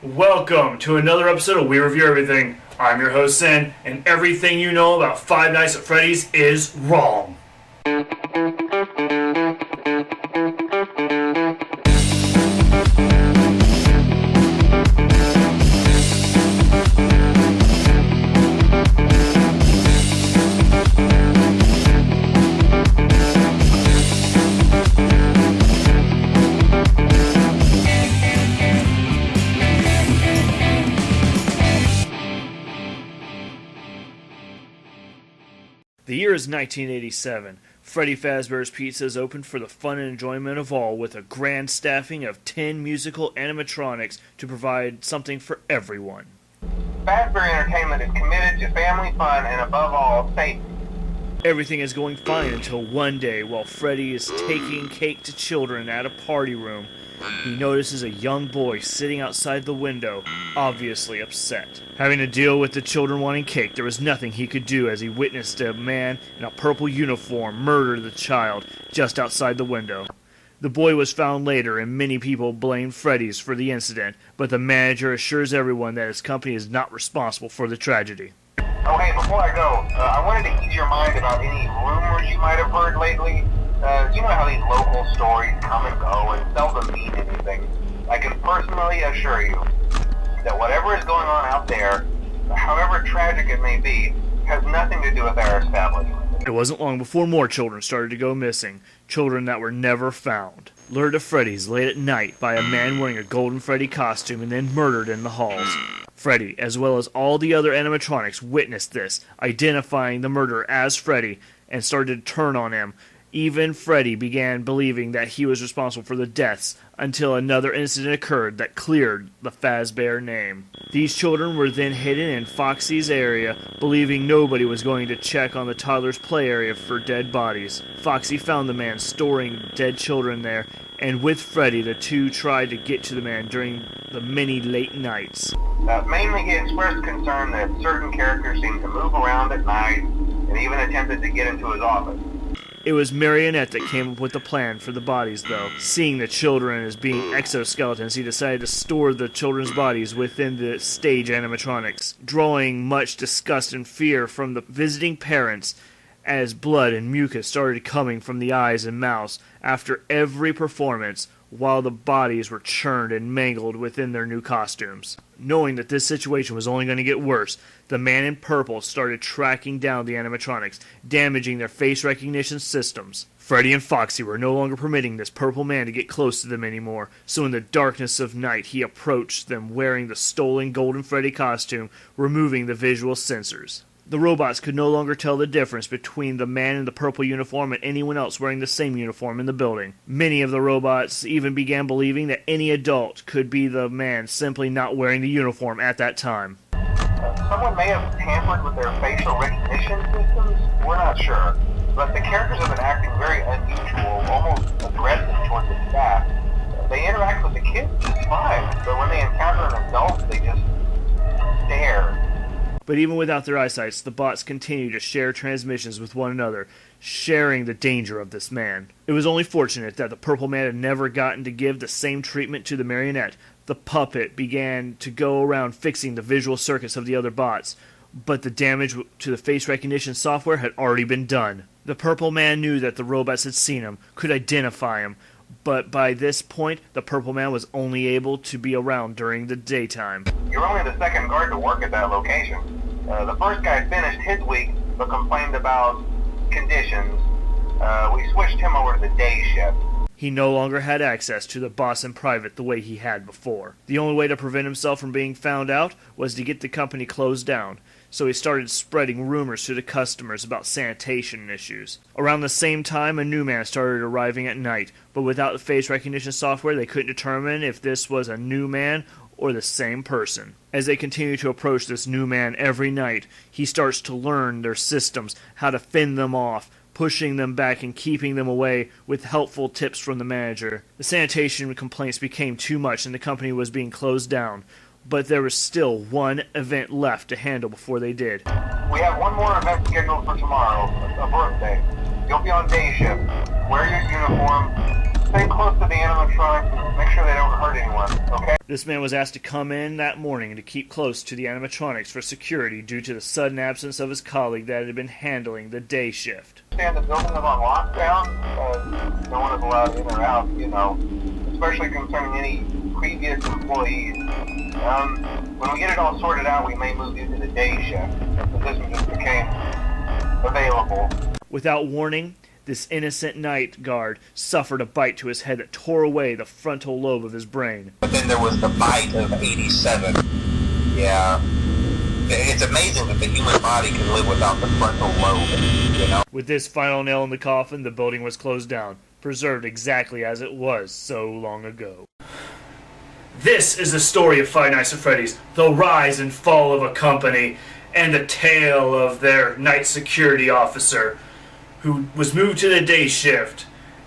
Welcome to another episode of We Review Everything. I'm your host, Sen, and everything you know about Five Nights at Freddy's is wrong. The year is 1987. Freddy Fazbear's Pizza is opened for the fun and enjoyment of all, with a grand staffing of 10 musical animatronics to provide something for everyone. Fazbear Entertainment is committed to family fun and, above all, safety. Everything is going fine until one day, while Freddy is taking cake to children at a party room, he notices a young boy sitting outside the window, obviously upset. Having to deal with the children wanting cake, there was nothing he could do as he witnessed a man in a purple uniform murder the child just outside the window. The boy was found later, and many people blamed Freddy's for the incident, but the manager assures everyone that his company is not responsible for the tragedy. Oh, hey, before I go, I wanted to ease your mind about any rumors you might have heard lately. You know how these local stories come and go and seldom mean anything. I can personally assure you that whatever is going on out there, however tragic it may be, has nothing to do with our establishment. It wasn't long before more children started to go missing, children that were never found. Lured to Freddy's late at night by a man wearing a golden Freddy costume and then murdered in the halls. Freddy, as well as all the other animatronics, witnessed this, identifying the murderer as Freddy, and started to turn on him. Even Freddy began believing that he was responsible for the deaths until another incident occurred that cleared the Fazbear name. These children were then hidden in Foxy's area, believing nobody was going to check on the toddler's play area for dead bodies. Foxy found the man storing dead children there, and with Freddy, the two tried to get to the man during the many late nights. Mainly he expressed concern that certain characters seemed to move around at night and even attempted to get into his office. It was Marionette that came up with the plan for the bodies, though. Seeing the children as being exoskeletons, he decided to store the children's bodies within the stage animatronics, drawing much disgust and fear from the visiting parents as blood and mucus started coming from the eyes and mouths after every performance, while the bodies were churned and mangled within their new costumes. Knowing that this situation was only going to get worse, the man in purple started tracking down the animatronics, damaging their face recognition systems. Freddy and Foxy were no longer permitting this purple man to get close to them anymore, so in the darkness of night he approached them wearing the stolen Golden Freddy costume, removing the visual sensors. The robots could no longer tell the difference between the man in the purple uniform and anyone else wearing the same uniform in the building. Many of the robots even began believing that any adult could be the man simply not wearing the uniform at that time. Someone may have tampered with their facial recognition systems. We're not sure. But the characters have been acting very unusual, almost aggressive towards the staff. They interact with the kids just fine, but when they encounter an adult, they just stare. But even without their eyesights, the bots continued to share transmissions with one another, sharing the danger of this man. It was only fortunate that the purple man had never gotten to give the same treatment to the marionette. The puppet began to go around fixing the visual circuits of the other bots, but the damage to the face recognition software had already been done. The purple man knew that the robots had seen him, could identify him, but by this point, the purple man was only able to be around during the daytime. You're only the second guard to work at that location. The first guy finished his week, but complained about conditions. We switched him over to the day shift. He no longer had access to the boss in private the way he had before. The only way to prevent himself from being found out was to get the company closed down, so he started spreading rumors to the customers about sanitation issues. Around the same time, a new man started arriving at night, but without the face recognition software, they couldn't determine if this was a new man or the same person. As they continue to approach this new man every night, he starts to learn their systems, how to fend them off, pushing them back and keeping them away with helpful tips from the manager. The sanitation complaints became too much and the company was being closed down, but there was still one event left to handle before they did. We have one more event scheduled for tomorrow, a birthday. You'll be on day shift. Wear your uniform, Stay close to the animatronics and make sure they don't hurt anyone, okay? This man was asked to come in that morning to keep close to the animatronics for security due to the sudden absence of his colleague that had been handling the day shift. The building is on lockdown. No one is allowed in or out, you know, especially concerning any previous employees. When we get it all sorted out, we may move you to the day shift, but this one just became available. Without warning, this innocent night guard suffered a bite to his head that tore away the frontal lobe of his brain. But then there was the bite of 87. Yeah. It's amazing that the human body can live without the frontal lobe, you know? With this final nail in the coffin, the building was closed down, preserved exactly as it was so long ago. This is the story of Five Nights at Freddy's, the rise and fall of a company, and the tale of their night security officer, who was moved to the day shift,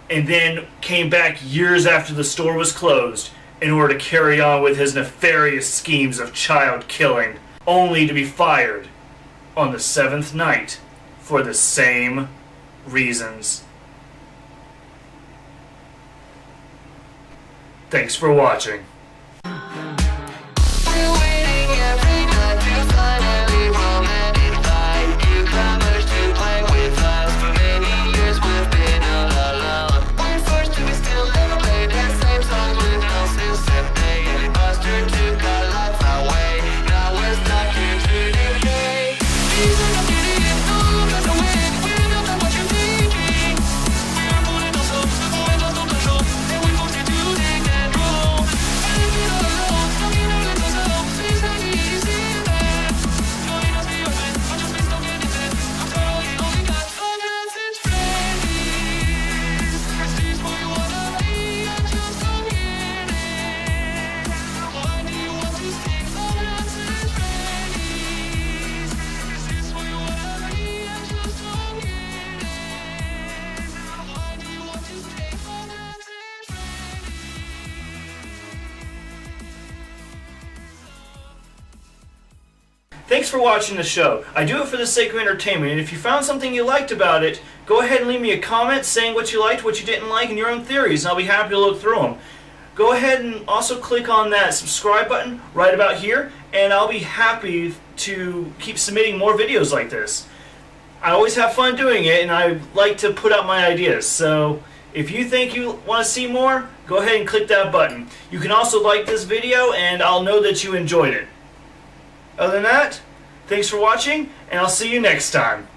and then came back years after the store was closed in order to carry on with his nefarious schemes of child killing, only to be fired on the 7th night for the same reasons. Thanks for watching. Thanks for watching the show. I do it for the sake of entertainment, and if you found something you liked about it, go ahead and leave me a comment saying what you liked, what you didn't like, and your own theories, and I'll be happy to look through them. Go ahead and also click on that subscribe button right about here, and I'll be happy to keep submitting more videos like this. I always have fun doing it, and I like to put out my ideas, so if you think you want to see more, go ahead and click that button. You can also like this video, and I'll know that you enjoyed it. Other than that, thanks for watching, and I'll see you next time.